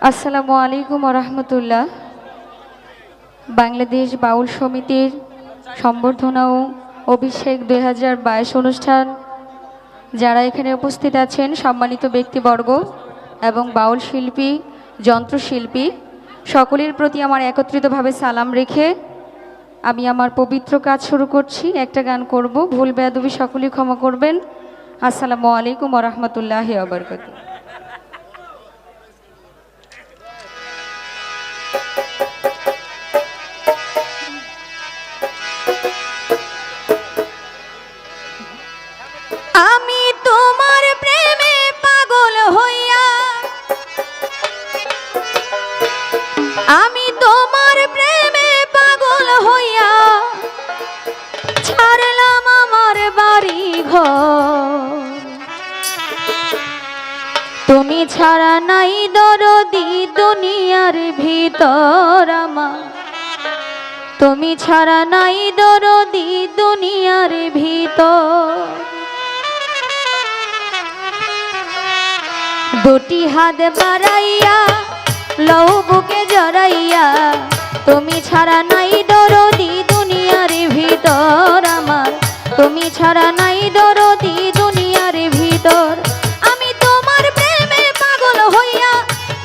আসসালামু আলাইকুম রহমতুল্লাহ। বাংলাদেশ বাউল সমিতির সম্বর্ধনা ও অভিষেক 2022 অনুষ্ঠান যারা এখানে উপস্থিত আছেন, সম্মানিত ব্যক্তিবর্গ এবং বাউল শিল্পী, যন্ত্রশিল্পী সকলের প্রতি আমার একত্রিতভাবে সালাম রেখে আমি আমার পবিত্র কাজ শুরু করছি। একটা গান করব, ভুল বেয়াদবি সকলেই ক্ষমা করবেন। আসসালামু আলাইকুম রহমতুল্লাহি ওয়া বারাকাতুহু। আমি তোমার প্রেমে পাগল হইয়া, আমি তোমার প্রেমে পাগল হইয়া ছাড়লাম আমার বাড়ি ঘর। তুমি ছাড়া নাই দরদি দুনিয়ার ভিতর আমার, তুমি ছাড়া নাই দরদি দুনিয়ার ভিতর। দুটি হাত বাড়াইয়া লও বুকে জড়াইয়া, তুমি ছাড়া নাই দরদি দুনিয়ার ভিতর আমার, তুমি ছাড়া নাই দরদি দুনিয়ার ভিতর। আমি তোমার প্রেমে পাগল হইয়া,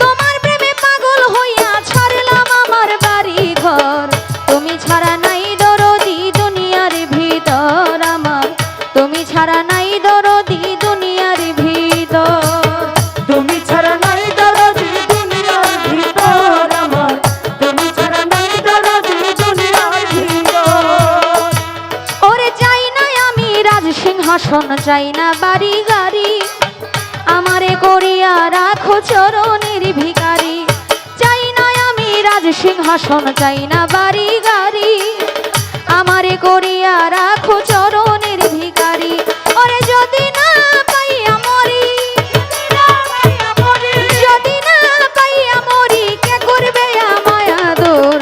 তোমার প্রেমে পাগল হইয়া ছাড়লাম আমার বাড়ি ঘর। তুমি ছাড়া নাই দরদি দুনিয়ার ভিতর আমার, তুমি ছাড়া নাই দরদি দুনিয়ার ভিতর। তুমি ছাড়া নাই দরদি দুনিয়ার ভিতর আমার, তুমি ছাড়া নাই দরদি দুনিয়ার ভিতর। ওরে চাই না আমি রাজ সিংহাসন, চাই না বাড়ি গাড়ি, আমারে করিয়া রাখো চরণের ভিখারি। চাই না আমি রাজ সিংহাসন, চাই না বাড়ি গাড়ি, আমারে করিয়া রাখো চরণের ভিখারি। ওরে যদি না পাইয়া মরি, যদি না পাইয়া মরি, কে করবে আমায় আদর?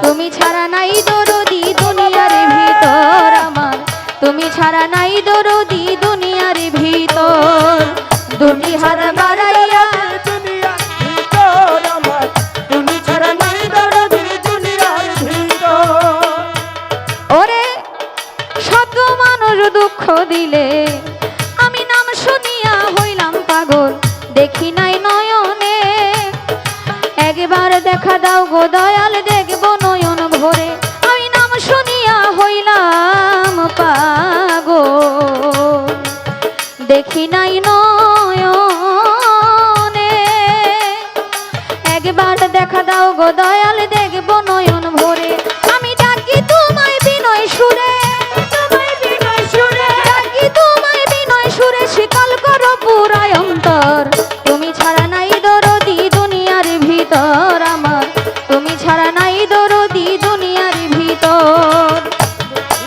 তুমি ছাড়া নাই দরদি দুনিয়ার ভিতর আমার, তুমি ছাড়া নাই দরদি দুনিয়ার ভিতর। দুটি হাত বাড়াইয়া দুনিয়ার ভিতর আমার, তুমি ছাড়া নাই দরদি দুনিয়ার ভিতর। ওরে শত মানুষ দুঃখ দিলে আমি নাম শুনিয়া হইলাম পাগল, দেখি নাই নয়নে। একবার দেখা দাও গো দয়াল, দেখব নয়ন ভরে। আমি নাম শুনিয়া হইলাম পাগল, দেখি নাই নয়নে। একবার দেখা দাও গো দয়াল, দেখব নয়ন ভরে। আমি ডাকি তোমায় বিনয় সুরে, তোমায় বিনয় সুরে, ডাকি তোমায় বিনয় সুরে, শীতল করো পুরায় অন্তর। তুমি ছাড়া নাই দরদি দুনিয়ার ভিতর আমার, তুমি ছাড়া নাই দরদি দুনিয়ার ভিতর।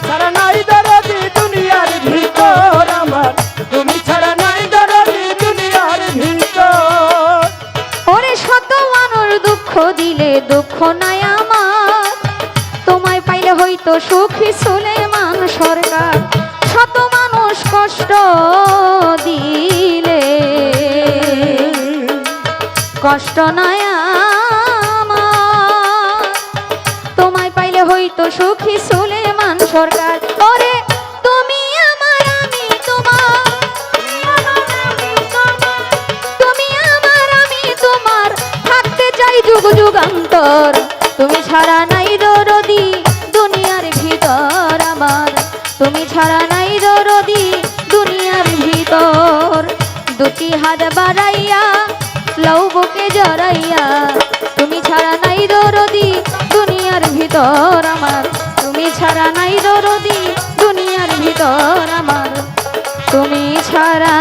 ছাড়া নাই দরদি দুনিয়ার ভিতর আমার, তুমি ছাড়া নাই দরদি দুনিয়ার ভিতর। ওরে শত মানুষ দুঃখ দিলে দুঃখ নাই আমার, তোমায় পাইলে হইতো সুখী সুলেমান সরকার। শত মানুষ কষ্ট দিলে কষ্ট নাই আমার, তোমায় পাইলে হইতো সুখী সুলেমান সরকার। ওরে তুমি আমার, আমি তোমার, তুমি আমার, আমি তোমার, থাকতে চাই যুগ যুগান্তর। তুমি ছাড়া নাই দরদি দুনিয়ার ভিতর আমার, তুমি ছাড়া নাই দরদি দুনিয়ার ভিতর। দুটি হাত বাড়াইয়া লও বুকে জড়াইয়া, তুমি ছাড়া নাই দরদি দুনিয়ার ভিতর আমার, তুমি ছাড়া নাই দরদি দুনিয়ার ভিতর আমার, তুমি ছাড়া